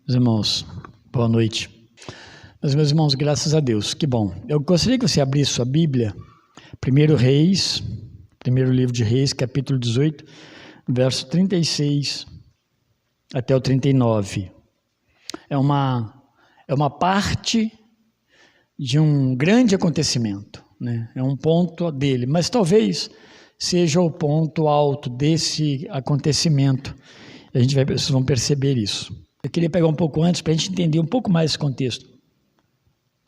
Meus irmãos, boa noite. Meus irmãos, graças a Deus, que bom. Eu gostaria que você abrisse sua Bíblia, 1 Reis, primeiro livro de Reis, capítulo 18, verso 36 até o 39. É uma parte de um grande acontecimento, né? É um ponto dele, mas talvez seja o ponto alto desse acontecimento. Vocês vão perceber isso. Eu queria pegar um pouco antes para a gente entender um pouco mais esse contexto.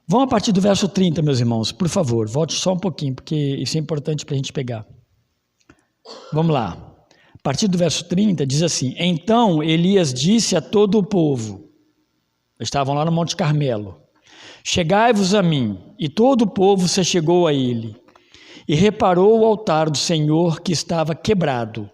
Vamos a partir do verso 30, meus irmãos, por favor, volte só um pouquinho, porque isso é importante para a gente pegar. Vamos lá. A partir do verso 30 diz assim: Então Elias disse a todo o povo, estavam lá no Monte Carmelo, chegai-vos a mim, e todo o povo se chegou a ele, e reparou o altar do Senhor que estava quebrado.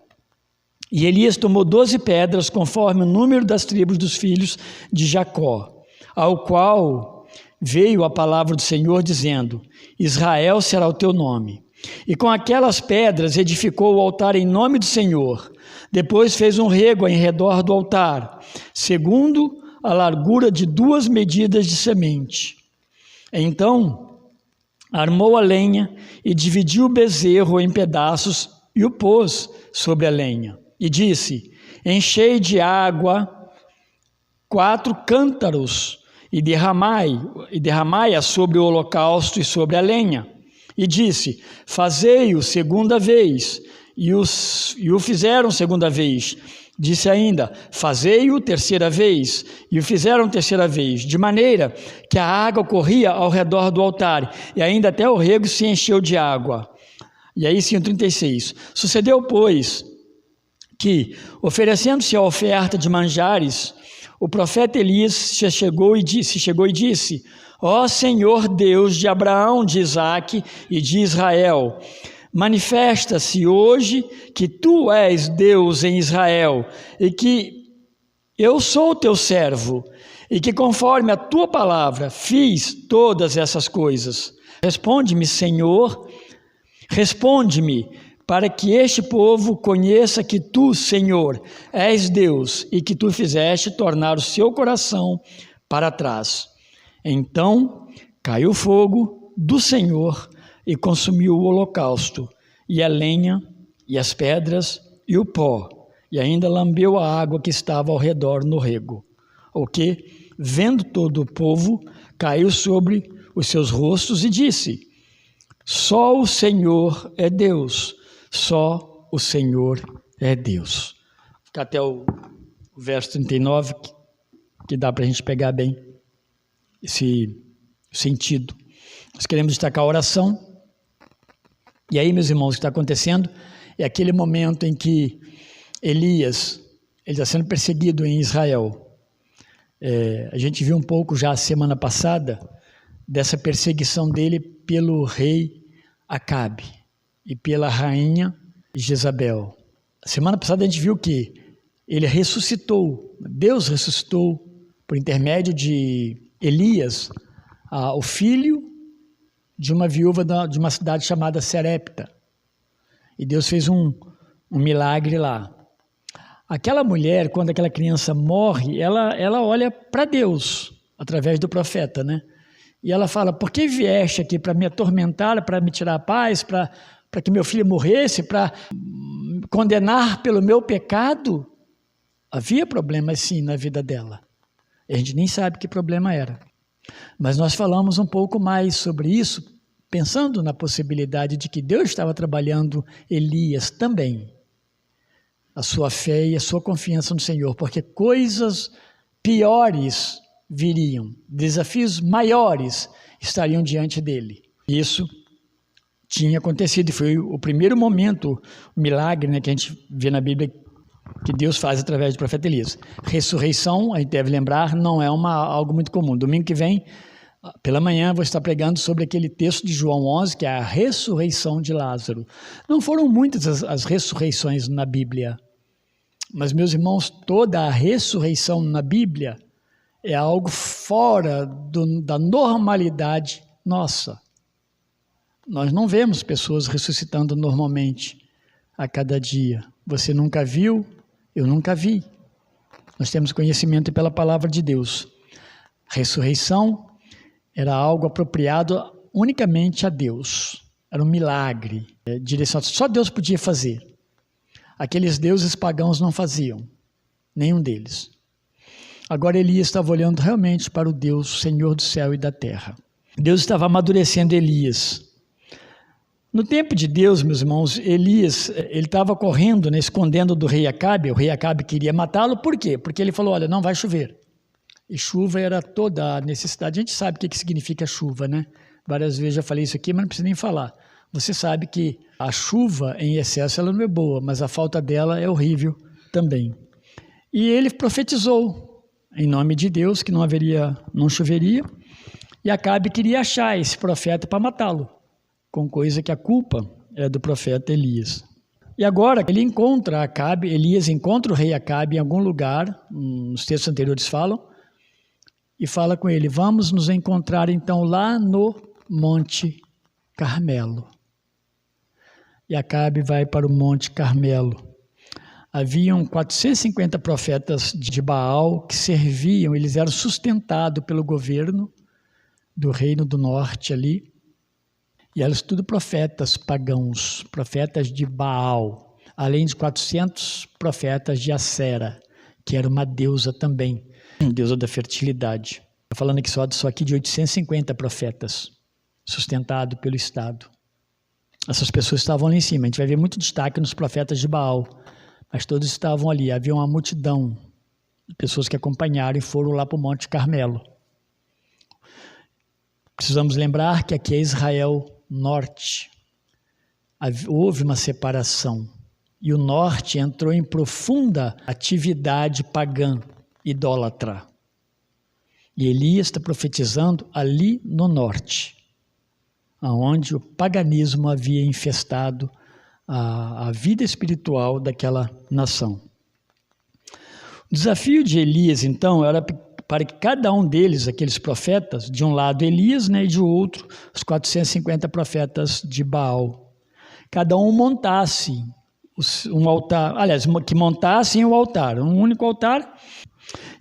E Elias tomou 12 pedras, conforme o número das tribos dos filhos de Jacó, ao qual veio a palavra do Senhor, dizendo: Israel será o teu nome. E com aquelas pedras edificou o altar em nome do Senhor. Depois fez um rego em redor do altar, segundo a largura de 2 medidas de semente. Então armou a lenha e dividiu o bezerro em pedaços e o pôs sobre a lenha. E disse: Enchei de água 4 cântaros e derramai-a sobre o holocausto e sobre a lenha. E disse: Fazei-o segunda vez. E o fizeram segunda vez. Disse ainda: Fazei-o terceira vez. E o fizeram terceira vez, de maneira que a água corria ao redor do altar, e ainda até o rego se encheu de água. E aí sim, o 36. Sucedeu, pois, que, oferecendo-se a oferta de manjares, o profeta Elias se chegou e disse: Ó Senhor Deus de Abraão, de Isaque e de Israel, manifesta-se hoje que tu és Deus em Israel, e que eu sou teu servo, e que conforme a tua palavra fiz todas essas coisas. Responde-me, Senhor, responde-me, para que este povo conheça que tu, Senhor, és Deus, e que tu fizeste tornar o seu coração para trás. Então caiu fogo do Senhor e consumiu o holocausto, e a lenha, e as pedras, e o pó, e ainda lambeu a água que estava ao redor no rego. O que, vendo todo o povo, caiu sobre os seus rostos e disse: Só o Senhor é Deus, só o Senhor é Deus. Fica até o verso 39, que dá para a gente pegar bem esse sentido. Nós queremos destacar a oração. E aí, meus irmãos, o que está acontecendo é aquele momento em que Elias ele está sendo perseguido em Israel. A gente viu um pouco já a semana passada dessa perseguição dele pelo rei Acabe e pela rainha Jezabel. A semana passada a gente viu que ele ressuscitou, Deus ressuscitou por intermédio de Elias, o filho de uma viúva de uma cidade chamada Serepta. E Deus fez um milagre lá. Aquela mulher, quando aquela criança morre, ela olha para Deus, através do profeta, né? E ela fala: por que vieste aqui para me atormentar, para me tirar a paz, para que meu filho morresse, para condenar pelo meu pecado? Havia problemas sim na vida dela. A gente nem sabe que problema era. Mas nós falamos um pouco mais sobre isso, pensando na possibilidade de que Deus estava trabalhando Elias também. A sua fé e a sua confiança no Senhor, porque coisas piores viriam, desafios maiores estariam diante dele. Isso tinha acontecido e foi o primeiro momento, o milagre, né, que a gente vê na Bíblia que Deus faz através do profeta Elias. Ressurreição, a gente deve lembrar, não é algo muito comum. Domingo que vem, pela manhã, vou estar pregando sobre aquele texto de João 11, que é a ressurreição de Lázaro. Não foram muitas as ressurreições na Bíblia, mas, meus irmãos, toda a ressurreição na Bíblia é algo fora da normalidade nossa. Nós não vemos pessoas ressuscitando normalmente a cada dia. Você nunca viu, eu nunca vi. Nós temos conhecimento pela palavra de Deus. Ressurreição era algo apropriado unicamente a Deus. Era um milagre, direcionado. Só Deus podia fazer. Aqueles deuses pagãos não faziam, nenhum deles. Agora Elias estava olhando realmente para o Deus, Senhor do céu e da terra. Deus estava amadurecendo Elias. No tempo de Deus, meus irmãos, Elias, ele estava correndo, né, escondendo do rei Acabe. O rei Acabe queria matá-lo, por quê? Porque ele falou, olha, não vai chover. E chuva era toda a necessidade. A gente sabe o que significa chuva, né? Várias vezes já falei isso aqui, mas não precisa nem falar. Você sabe que a chuva em excesso ela não é boa, mas a falta dela é horrível também. E ele profetizou em nome de Deus que não choveria, e Acabe queria achar esse profeta para matá-lo, com coisa que a culpa é do profeta Elias. E agora ele encontra Acabe, Elias encontra o rei Acabe em algum lugar, nos textos anteriores falam, e fala com ele, vamos nos encontrar então lá no Monte Carmelo. E Acabe vai para o Monte Carmelo. Haviam 450 profetas de Baal que serviam, eles eram sustentados pelo governo do reino do norte ali. E eram tudo profetas pagãos, profetas de Baal, além de 400 profetas de Acera, que era uma deusa também, deusa da fertilidade. Estou falando aqui só aqui de 850 profetas, sustentado pelo Estado. Essas pessoas estavam ali em cima. A gente vai ver muito destaque nos profetas de Baal, mas todos estavam ali. Havia uma multidão de pessoas que acompanharam e foram lá para o Monte Carmelo. Precisamos lembrar que aqui é Israel Norte. Houve uma separação e o Norte entrou em profunda atividade pagã, idólatra. E Elias está profetizando ali no Norte, onde o paganismo havia infestado a vida espiritual daquela nação. O desafio de Elias, então, era para que cada um deles, aqueles profetas, de um lado Elias, né, e de outro os 450 profetas de Baal, cada um montasse um altar, aliás, que montassem o altar, um único altar,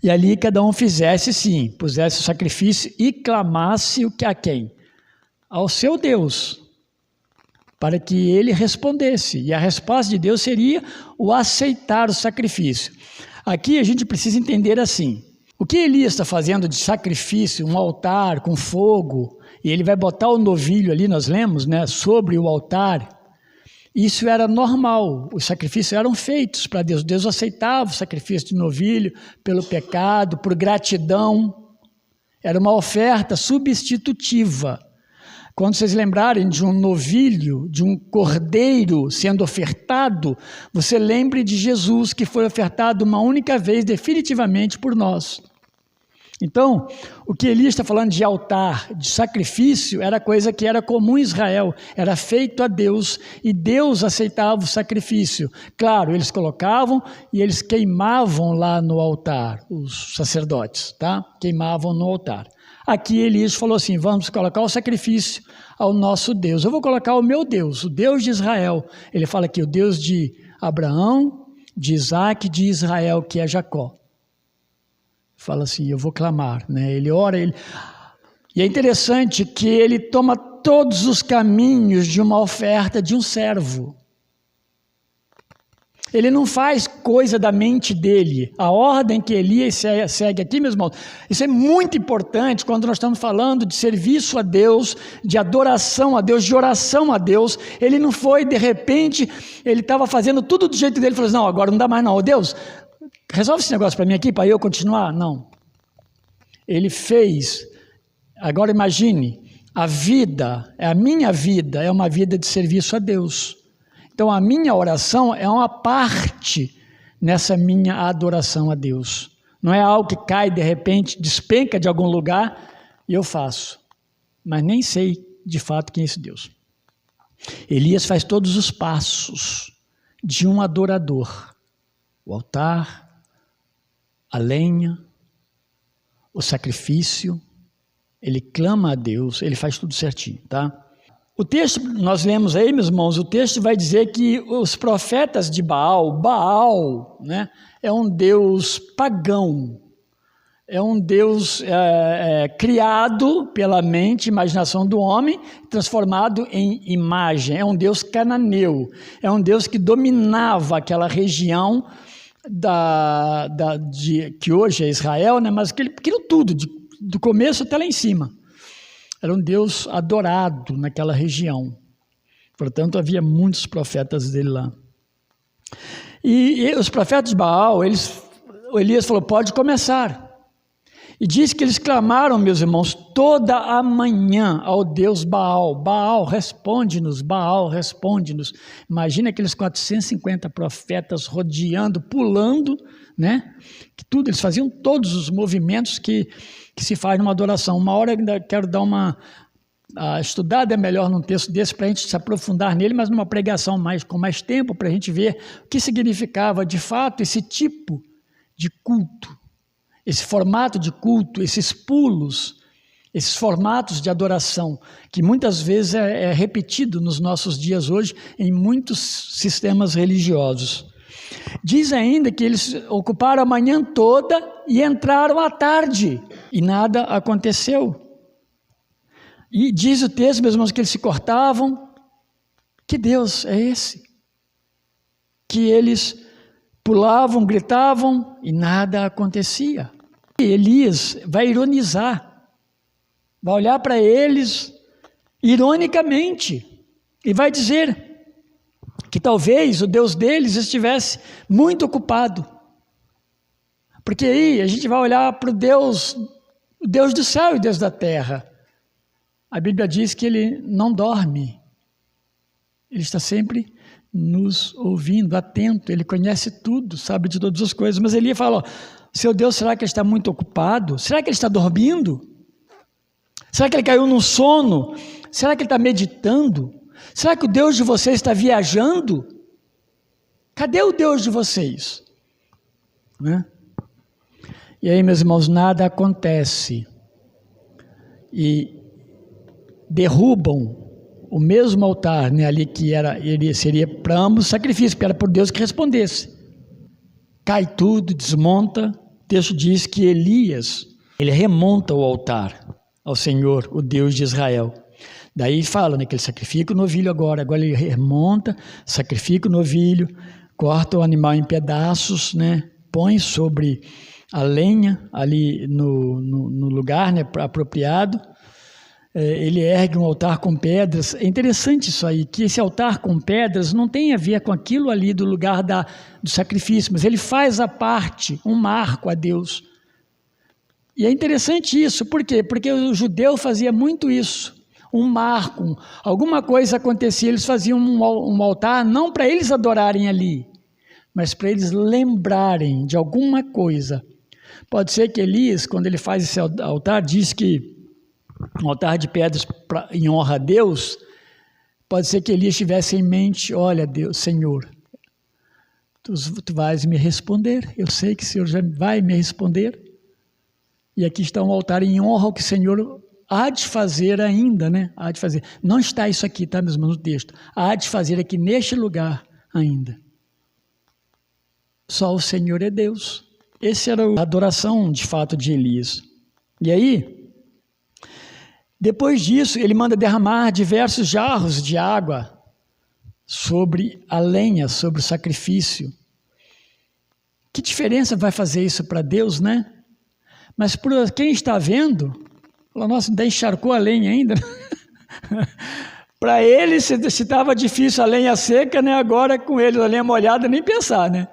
e ali cada um fizesse sim, pusesse o sacrifício e clamasse a quem? Ao seu Deus, para que ele respondesse. E a resposta de Deus seria o aceitar o sacrifício. Aqui a gente precisa entender assim, o que Elias está fazendo de sacrifício, um altar com fogo, e ele vai botar o novilho ali, nós lemos, né, sobre o altar, isso era normal, os sacrifícios eram feitos para Deus. Deus aceitava o sacrifício de novilho pelo pecado, por gratidão, era uma oferta substitutiva. Quando vocês lembrarem de um novilho, de um cordeiro sendo ofertado, você lembre de Jesus que foi ofertado uma única vez definitivamente por nós. Então, o que Elias está falando de altar, de sacrifício, era coisa que era comum em Israel, era feito a Deus e Deus aceitava o sacrifício. Claro, eles colocavam e eles queimavam lá no altar, os sacerdotes, tá? Queimavam no altar. Aqui Elias falou assim, vamos colocar o sacrifício ao nosso Deus. Eu vou colocar o meu Deus, o Deus de Israel. Ele fala aqui, o Deus de Abraão, de Isaac e de Israel, que é Jacó. Fala assim, eu vou clamar, né? Ele ora, e é interessante que ele toma todos os caminhos de uma oferta de um servo. Ele não faz coisa da mente dele. A ordem que Elias segue aqui, meus irmãos, isso é muito importante quando nós estamos falando de serviço a Deus, de adoração a Deus, de oração a Deus. Ele não foi, de repente, ele estava fazendo tudo do jeito dele, ele falou assim, não, agora não dá mais não, Deus, resolve esse negócio para mim aqui, para eu continuar? Não. Ele fez, agora imagine, a minha vida é uma vida de serviço a Deus. Então a minha oração é uma parte nessa minha adoração a Deus. Não é algo que cai de repente, despenca de algum lugar e eu faço. Mas nem sei de fato quem é esse Deus. Elias faz todos os passos de um adorador. O altar, a lenha, o sacrifício, ele clama a Deus, ele faz tudo certinho, tá? O texto, nós lemos aí, meus irmãos, o texto vai dizer que os profetas de Baal, né, é um deus pagão, é um deus criado pela mente, imaginação do homem, transformado em imagem, é um deus cananeu, é um deus que dominava aquela região que hoje é Israel, né, mas que ele criou tudo, do começo até lá em cima. Era um Deus adorado naquela região. Portanto, havia muitos profetas dele lá. E os profetas de Baal, Elias falou, pode começar. E diz que eles clamaram, meus irmãos, toda a manhã ao Deus Baal. Baal, responde-nos, Baal, responde-nos. Imagina aqueles 450 profetas rodeando, pulando, né? Que tudo, eles faziam todos os movimentos que se faz numa adoração. Uma hora eu ainda quero dar uma estudada melhor num texto desse para a gente se aprofundar nele, mas numa pregação com mais tempo, para a gente ver o que significava de fato esse tipo de culto, esse formato de culto, esses pulos, esses formatos de adoração, que muitas vezes é repetido nos nossos dias hoje em muitos sistemas religiosos. Diz ainda que eles ocuparam a manhã toda e entraram à tarde, e nada aconteceu. E diz o texto, meus irmãos, que eles se cortavam. Que Deus é esse? Que eles pulavam, gritavam e nada acontecia. E Elias vai ironizar, vai olhar para eles ironicamente e vai dizer que talvez o Deus deles estivesse muito ocupado. Porque aí a gente vai olhar para o Deus do céu e Deus da terra. A Bíblia diz que ele não dorme. Ele está sempre nos ouvindo, atento, ele conhece tudo, sabe de todas as coisas. Mas ele fala, seu Deus, será que ele está muito ocupado? Será que ele está dormindo? Será que ele caiu num sono? Será que ele está meditando? Será que o Deus de vocês está viajando? Cadê o Deus de vocês? Né? E aí, meus irmãos, nada acontece. E derrubam o mesmo altar, né, ali que seria para ambos sacrifício, porque era por Deus que respondesse. Cai tudo, desmonta. O texto diz que Elias, ele remonta o altar ao Senhor, o Deus de Israel. Daí fala, né, que ele sacrifica o novilho agora ele remonta, sacrifica o novilho, corta o animal em pedaços, né, põe sobre a lenha ali no lugar, né, apropriado. Ele ergue um altar com pedras. É interessante isso aí, que esse altar com pedras não tem a ver com aquilo ali do lugar do sacrifício, mas ele faz a parte, um marco a Deus. E é interessante isso, por quê? Porque o judeu fazia muito isso, um marco, alguma coisa acontecia, eles faziam um altar não para eles adorarem ali, mas para eles lembrarem de alguma coisa. Pode ser que Elias, quando ele faz esse altar, diz que um altar de pedras em honra a Deus, pode ser que Elias tivesse em mente, olha Deus, Senhor, tu vais me responder, eu sei que o Senhor já vai me responder, e aqui está um altar em honra ao que o Senhor há de fazer ainda, né? Há de fazer. Não está isso aqui, tá, meus irmãos, no texto. Há de fazer aqui neste lugar ainda. Só o Senhor é Deus. Essa era a adoração, de fato, de Elias. E aí, depois disso, ele manda derramar diversos jarros de água sobre a lenha, sobre o sacrifício. Que diferença vai fazer isso para Deus, né? Mas para quem está vendo, fala, nossa, ainda encharcou a lenha ainda. Para ele, se estava difícil a lenha seca, né? Agora com ele a lenha molhada, nem pensar, né?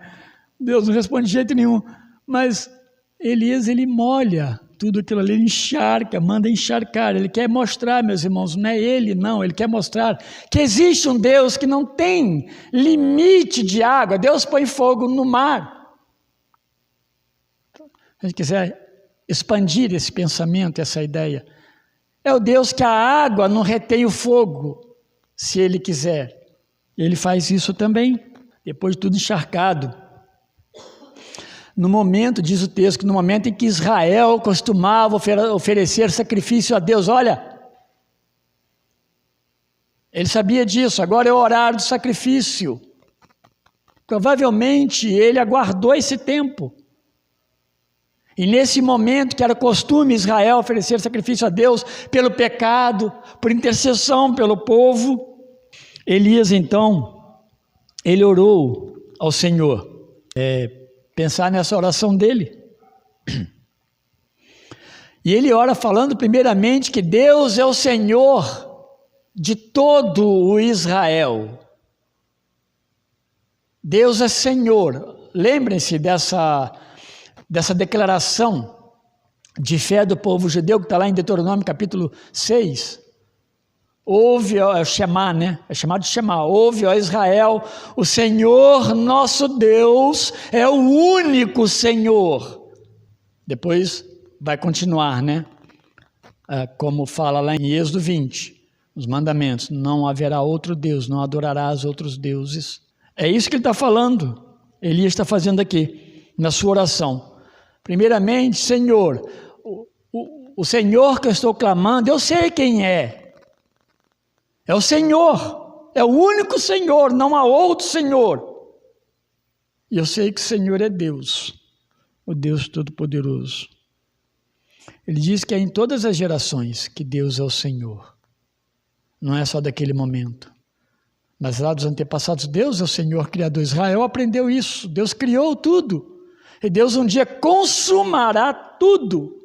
Deus não responde de jeito nenhum. Mas Elias, ele molha tudo aquilo ali, ele encharca, manda encharcar. Ele quer mostrar, meus irmãos, não é ele, não. Ele quer mostrar que existe um Deus que não tem limite de água. Deus põe fogo no mar. Se a gente quiser expandir esse pensamento, essa ideia, é o Deus que a água não retém o fogo, se Ele quiser. Ele faz isso também, depois de tudo encharcado. No momento, diz o texto, que no momento em que Israel costumava oferecer sacrifício a Deus, olha, Ele sabia disso, agora é o horário do sacrifício. Provavelmente ele aguardou esse tempo. E nesse momento que era costume Israel oferecer sacrifício a Deus pelo pecado, por intercessão pelo povo, Elias então, ele orou ao Senhor. Pensar nessa oração dele. E ele ora falando primeiramente que Deus é o Senhor de todo o Israel. Deus é Senhor. Lembrem-se dessa declaração de fé do povo judeu que está lá em Deuteronômio capítulo 6. Ouve, é o Shema, né? É chamado de Shema. Ouve, ó Israel, o Senhor nosso Deus é o único Senhor. Depois vai continuar, né? Como fala lá em Êxodo 20, os mandamentos. Não haverá outro Deus, não adorarás outros deuses. É isso que ele está falando. Elias está fazendo aqui, na sua oração. Primeiramente, Senhor, o Senhor que eu estou clamando, eu sei quem é. É o Senhor, é o único Senhor, não há outro Senhor. E eu sei que o Senhor é Deus, o Deus Todo-Poderoso. Ele diz que é em todas as gerações que Deus é o Senhor. Não é só daquele momento. Mas lá dos antepassados, Deus é o Senhor Criador. Israel aprendeu isso. Deus criou tudo. E Deus um dia consumará tudo.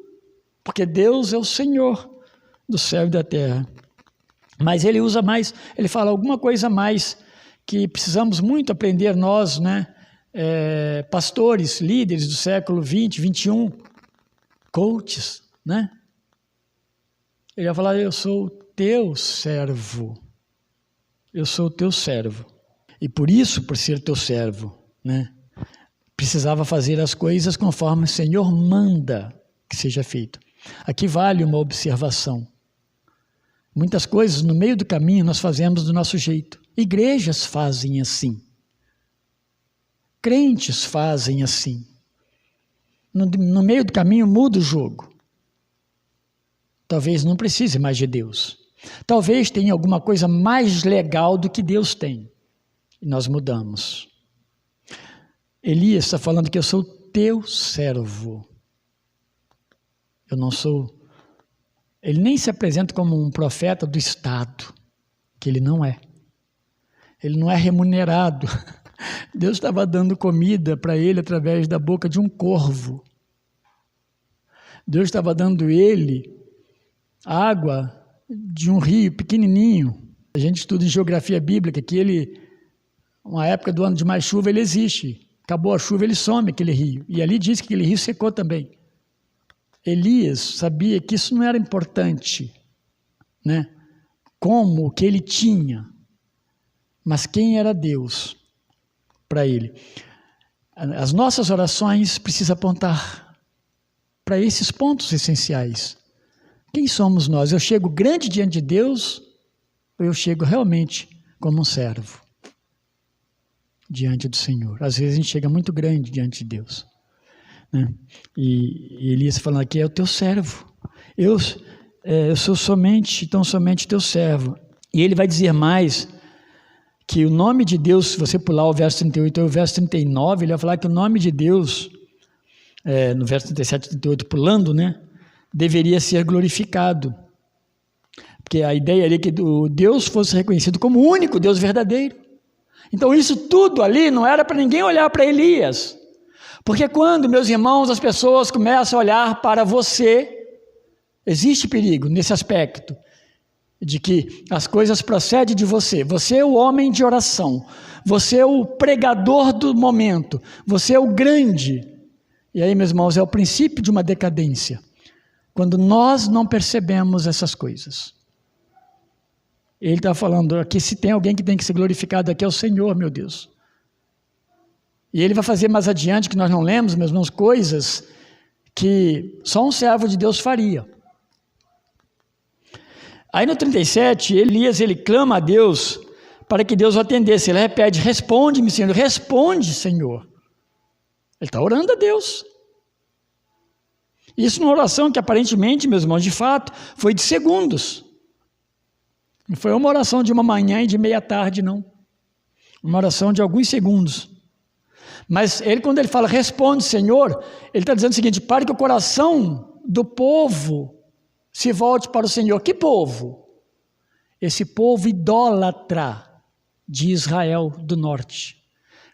Porque Deus é o Senhor do céu e da terra. Mas ele usa mais, ele fala alguma coisa a mais que precisamos muito aprender nós, né? Pastores, líderes do século 20, 21, coaches, né? Ele vai falar, eu sou teu servo. Eu sou teu servo. E por isso, por ser teu servo, né, precisava fazer as coisas conforme o Senhor manda que seja feito. Aqui vale uma observação. Muitas coisas no meio do caminho nós fazemos do nosso jeito. Igrejas fazem assim. Crentes fazem assim. No meio do caminho muda o jogo. Talvez não precise mais de Deus. Talvez tenha alguma coisa mais legal do que Deus tem. E nós mudamos. Elias está falando que eu sou teu servo. Eu não sou... Ele nem se apresenta como um profeta do Estado, que ele não é. Ele não é remunerado. Deus estava dando comida para ele através da boca de um corvo. Deus estava dando ele água de um rio pequenininho. A gente estuda em geografia bíblica que uma época do ano de mais chuva, ele existe. Acabou a chuva, ele some aquele rio. E ali diz que aquele rio secou também. Elias sabia que isso não era importante, né? Como o que ele tinha, mas quem era Deus para ele. As nossas orações precisam apontar para esses pontos essenciais. Quem somos nós? Eu chego grande diante de Deus ou eu chego realmente como um servo diante do Senhor? Às vezes a gente chega muito grande diante de Deus. Né? E Elias falando aqui, é o teu servo. Eu sou somente teu servo. E ele vai dizer mais que o nome de Deus, se você pular o verso 38 e o verso 39, ele vai falar que o nome de Deus, no verso 37 e 38, pulando, né, deveria ser glorificado. Porque a ideia ali é que o Deus fosse reconhecido como o único Deus verdadeiro. Então isso tudo ali não era para ninguém olhar para Elias. Porque quando, meus irmãos, as pessoas começam a olhar para você, existe perigo nesse aspecto, de que as coisas procedem de você. Você é o homem de oração, você é o pregador do momento, você é o grande. E aí, meus irmãos, é o princípio de uma decadência, quando nós não percebemos essas coisas. Ele está falando aqui, se tem alguém que tem que ser glorificado aqui é o Senhor, meu Deus. E ele vai fazer mais adiante, que nós não lemos, meus irmãos, coisas que só um servo de Deus faria. Aí no 37, Elias, ele clama a Deus para que Deus o atendesse. Ele repete, responde-me, Senhor. Responde, Senhor. Ele está orando a Deus. Isso numa oração que aparentemente, meus irmãos, de fato, foi de segundos. Não foi uma oração de uma manhã e de meia tarde, não. Uma oração de alguns segundos. Mas ele, quando ele fala, responde, Senhor, ele está dizendo o seguinte, para que o coração do povo se volte para o Senhor. Que povo? Esse povo idólatra de Israel do norte.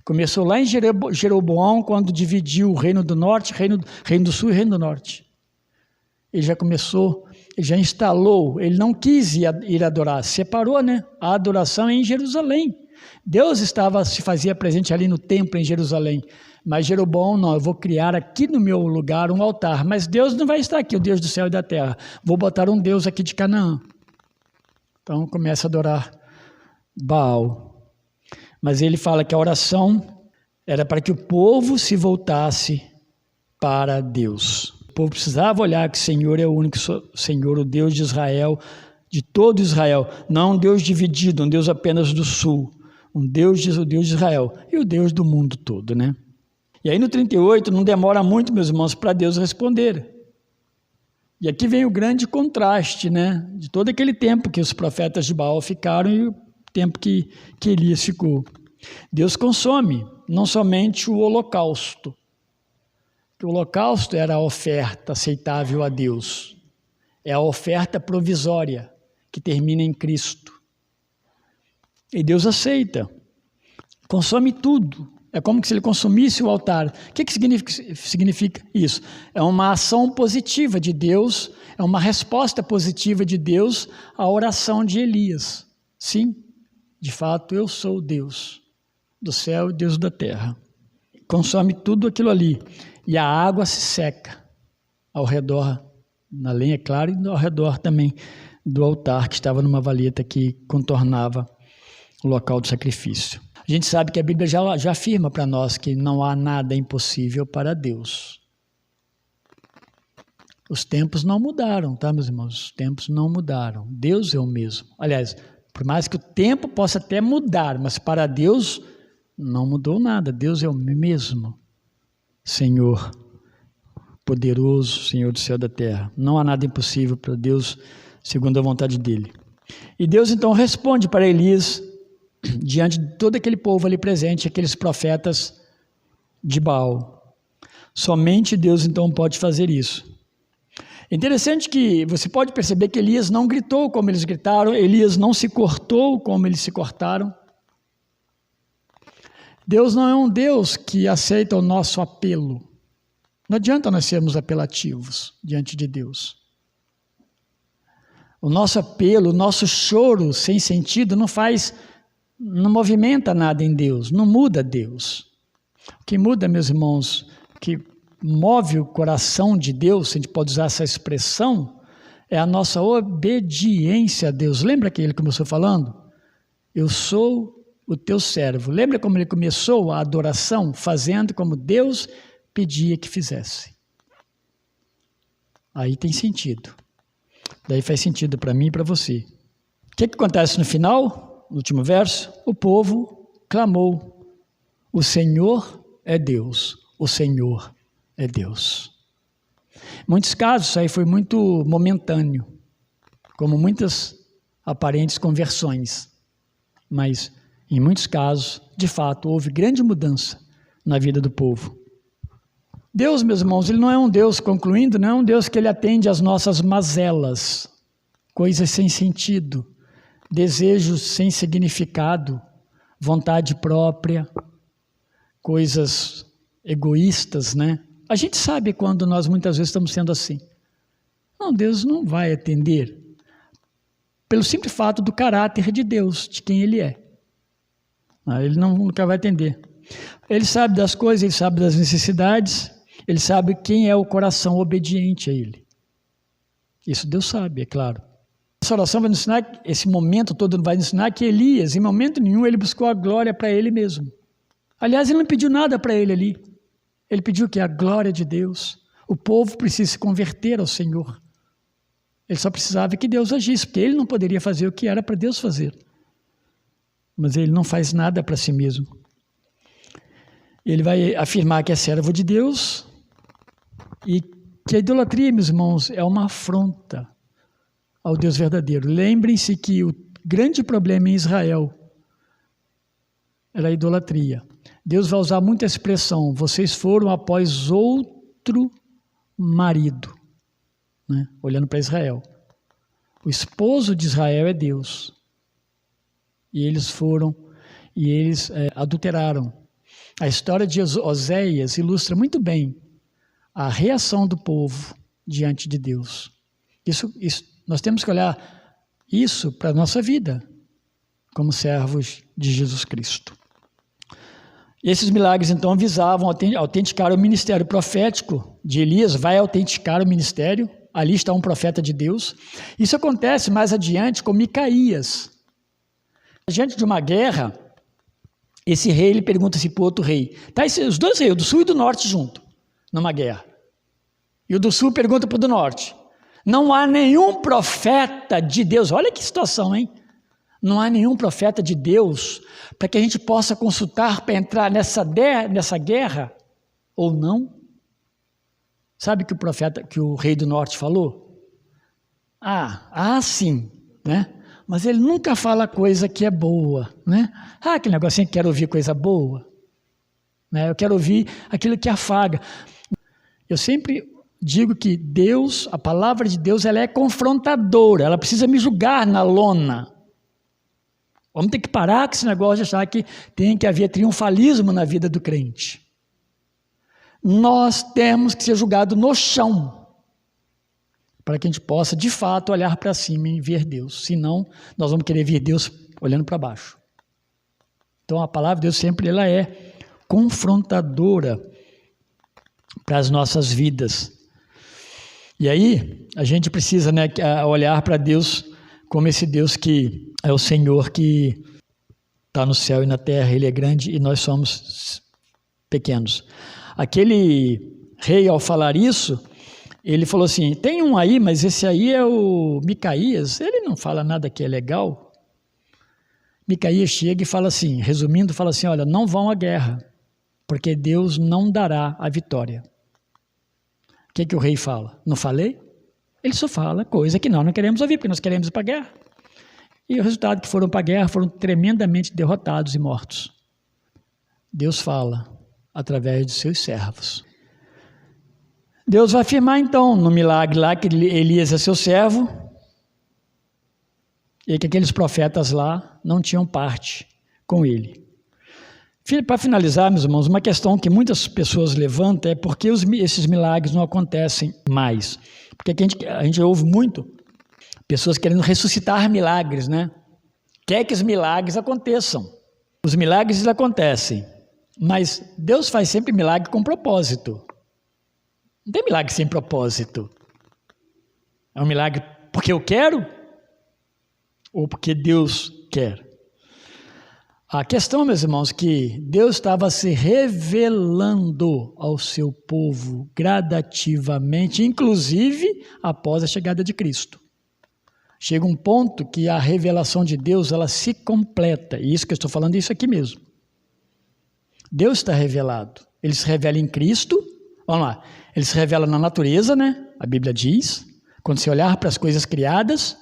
Começou lá em Jeroboão, quando dividiu o reino do norte, reino do sul e reino do norte. Ele já começou, ele já instalou, ele não quis ir adorar, separou, né? A adoração é em Jerusalém. Deus se fazia presente ali no templo em Jerusalém, mas Jeroboão não, eu vou criar aqui no meu lugar um altar, mas Deus não vai estar aqui, o Deus do céu e da terra, vou botar um Deus aqui de Canaã. Então começa a adorar Baal, mas ele fala que a oração era para que o povo se voltasse para Deus. O povo precisava olhar que o Senhor é o único Senhor, o Deus de Israel, de todo Israel, não um Deus dividido, um Deus apenas do sul, o Deus de Israel e o Deus do mundo todo, né? E aí no 38 não demora muito, meus irmãos, para Deus responder. E aqui vem o grande contraste, né? De todo aquele tempo que os profetas de Baal ficaram e o tempo que Elias ficou. Deus consome não somente o holocausto, que o holocausto era a oferta aceitável a Deus, é a oferta provisória que termina em Cristo. E Deus aceita, consome tudo. É como se ele consumisse o altar. O que significa isso? É uma ação positiva de Deus, é uma resposta positiva de Deus à oração de Elias. Sim, de fato, eu sou Deus do céu e Deus da terra. Consome tudo aquilo ali. E a água se seca ao redor, na lenha, claro, e ao redor também do altar que estava numa valeta que contornava o local do sacrifício. A gente sabe que a Bíblia já afirma para nós que não há nada impossível para Deus. Os tempos não mudaram, tá, meus irmãos? Os tempos não mudaram. Deus é o mesmo. Aliás, por mais que o tempo possa até mudar, mas para Deus não mudou nada. Deus é o mesmo. Senhor poderoso, Senhor do céu e da terra. Não há nada impossível para Deus, segundo a vontade dele. E Deus então responde para Elias, diante de todo aquele povo ali presente, aqueles profetas de Baal. Somente Deus então pode fazer isso. É interessante que você pode perceber que Elias não gritou como eles gritaram, Elias não se cortou como eles se cortaram. Deus não é um Deus que aceita o nosso apelo. Não adianta nós sermos apelativos diante de Deus. O nosso apelo, o nosso choro sem sentido não movimenta nada em Deus, não muda Deus. O que muda, meus irmãos, o que move o coração de Deus, se a gente pode usar essa expressão, é a nossa obediência a Deus. Lembra que ele começou falando? Eu sou o teu servo. Lembra como ele começou a adoração? Fazendo como Deus pedia que fizesse. Aí tem sentido. Daí faz sentido para mim e para você. O que acontece no final? No último verso, o povo clamou, o Senhor é Deus, o Senhor é Deus. Em muitos casos, isso aí foi muito momentâneo, como muitas aparentes conversões, mas em muitos casos, de fato, houve grande mudança na vida do povo. Deus, meus irmãos, ele não é um Deus, concluindo, não é um Deus que ele atende às nossas mazelas, coisas sem sentido, desejos sem significado, vontade própria, coisas egoístas, né? A gente sabe quando nós muitas vezes estamos sendo assim. Não, Deus não vai atender pelo simples fato do caráter de Deus, de quem Ele é. Ele nunca vai atender. Ele sabe das coisas, Ele sabe das necessidades, Ele sabe quem é o coração obediente a Ele. Isso Deus sabe, é claro. Essa oração vai nos ensinar, esse momento todo vai nos ensinar que Elias, em momento nenhum, ele buscou a glória para ele mesmo. Aliás, ele não pediu nada para ele ali. Ele pediu que a glória de Deus, o povo precisa se converter ao Senhor. Ele só precisava que Deus agisse, porque ele não poderia fazer o que era para Deus fazer. Mas ele não faz nada para si mesmo. Ele vai afirmar que é servo de Deus e que a idolatria, meus irmãos, é uma afronta ao Deus verdadeiro. Lembrem-se que grande problema em Israel era a idolatria. Deus vai usar muito essa expressão, vocês foram após outro marido, né? Olhando para Israel. O esposo de Israel é Deus. E eles adulteraram. A história de Oséias ilustra muito bem a reação do povo diante de Deus. Nós temos que olhar isso para a nossa vida, como servos de Jesus Cristo. Esses milagres, então, visavam autenticar o ministério profético de Elias, vai autenticar o ministério, ali está um profeta de Deus. Isso acontece mais adiante com Micaías. Diante de uma guerra, esse rei ele pergunta-se para o outro rei. Tá, os dois reis, o do sul e do norte junto, numa guerra. E o do sul pergunta para o do norte. Não há nenhum profeta de Deus, olha que situação, hein? Não há nenhum profeta de Deus para que a gente possa consultar para entrar nessa guerra ou não? Sabe que o rei do norte falou? Sim, né? Mas ele nunca fala coisa que é boa, né? Aquele negocinho que quero ouvir coisa boa, né? Eu quero ouvir aquilo que afaga. Eu sempre digo que Deus, a palavra de Deus, ela é confrontadora, ela precisa me julgar na lona. Vamos ter que parar com esse negócio de achar que tem que haver triunfalismo na vida do crente. Nós temos que ser julgados no chão, para que a gente possa, de fato, olhar para cima e ver Deus. Senão, nós vamos querer ver Deus olhando para baixo. Então, a palavra de Deus sempre ela é confrontadora para as nossas vidas. E aí, a gente precisa, né, olhar para Deus como esse Deus que é o Senhor que está no céu e na terra, Ele é grande e nós somos pequenos. Aquele rei, ao falar isso, ele falou assim, tem um aí, mas esse aí é o Micaías, ele não fala nada que é legal. Micaías chega e fala assim, resumindo, fala assim, olha, não vão à guerra, porque Deus não dará a vitória. O que o rei fala? Não falei? Ele só fala coisa que nós não queremos ouvir, porque nós queremos ir para a guerra. E o resultado que foram para a guerra foram tremendamente derrotados e mortos. Deus fala através de seus servos. Deus vai afirmar então no milagre lá que Elias é seu servo e que aqueles profetas lá não tinham parte com ele. Para finalizar, meus irmãos, uma questão que muitas pessoas levantam é por que esses milagres não acontecem mais. Porque a gente ouve muito pessoas querendo ressuscitar milagres, né? Quer que os milagres aconteçam. Os milagres acontecem, mas Deus faz sempre milagre com propósito. Não tem milagre sem propósito. É um milagre porque eu quero ou porque Deus quer? A questão, meus irmãos, que Deus estava se revelando ao seu povo gradativamente, inclusive após a chegada de Cristo. Chega um ponto que a revelação de Deus, ela se completa. E isso que eu estou falando, é isso aqui mesmo. Deus está revelado. Ele se revela em Cristo. Vamos lá. Ele se revela na natureza, né? A Bíblia diz. Quando você olhar para as coisas criadas,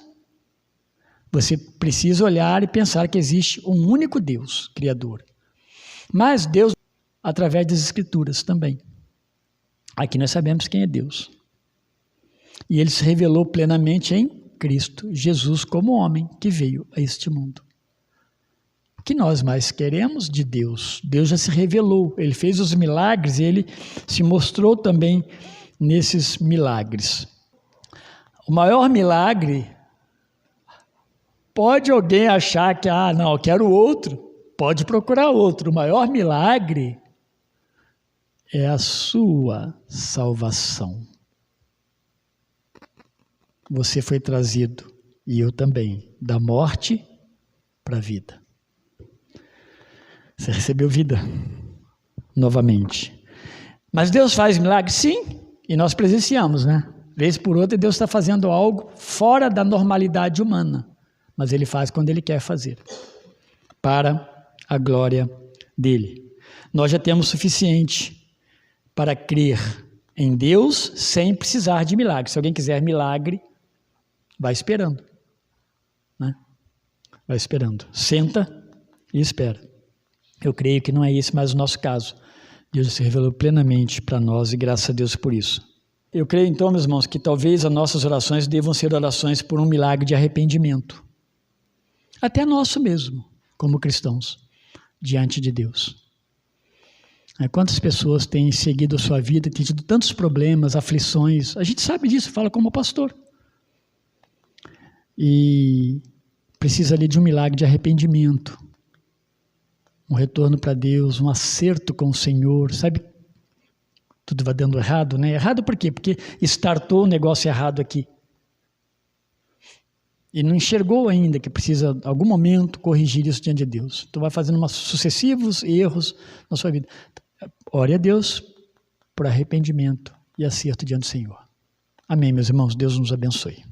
você precisa olhar e pensar que existe um único Deus, Criador. Mas Deus, através das Escrituras também. Aqui nós sabemos quem é Deus. E Ele se revelou plenamente em Cristo, Jesus como homem que veio a este mundo. O que nós mais queremos de Deus? Deus já se revelou, Ele fez os milagres e Ele se mostrou também nesses milagres. O maior milagre, pode alguém achar que, não, eu quero outro, pode procurar outro. O maior milagre é a sua salvação. Você foi trazido, e eu também, da morte para a vida. Você recebeu vida novamente. Mas Deus faz milagres, sim, e nós presenciamos, né? Vez por outra, Deus está fazendo algo fora da normalidade humana, mas Ele faz quando Ele quer fazer, para a glória dEle. Nós já temos suficiente para crer em Deus sem precisar de milagre. Se alguém quiser milagre, vai esperando, né? vai esperando. Senta e espera. Eu creio que não é esse mais o nosso caso. Deus se revelou plenamente para nós e graças a Deus por isso. Eu creio então, meus irmãos, que talvez as nossas orações devam ser orações por um milagre de arrependimento. Até nosso mesmo, como cristãos, diante de Deus. Quantas pessoas têm seguido a sua vida, têm tido tantos problemas, aflições, a gente sabe disso, fala como pastor. E precisa ali de um milagre de arrependimento, um retorno para Deus, um acerto com o Senhor, sabe? Tudo vai dando errado, né? Errado por quê? Porque startou o negócio errado aqui. E não enxergou ainda que precisa, em algum momento, corrigir isso diante de Deus. Então vai fazendo sucessivos erros na sua vida. Ore a Deus por arrependimento e acerto diante do Senhor. Amém, meus irmãos. Deus nos abençoe.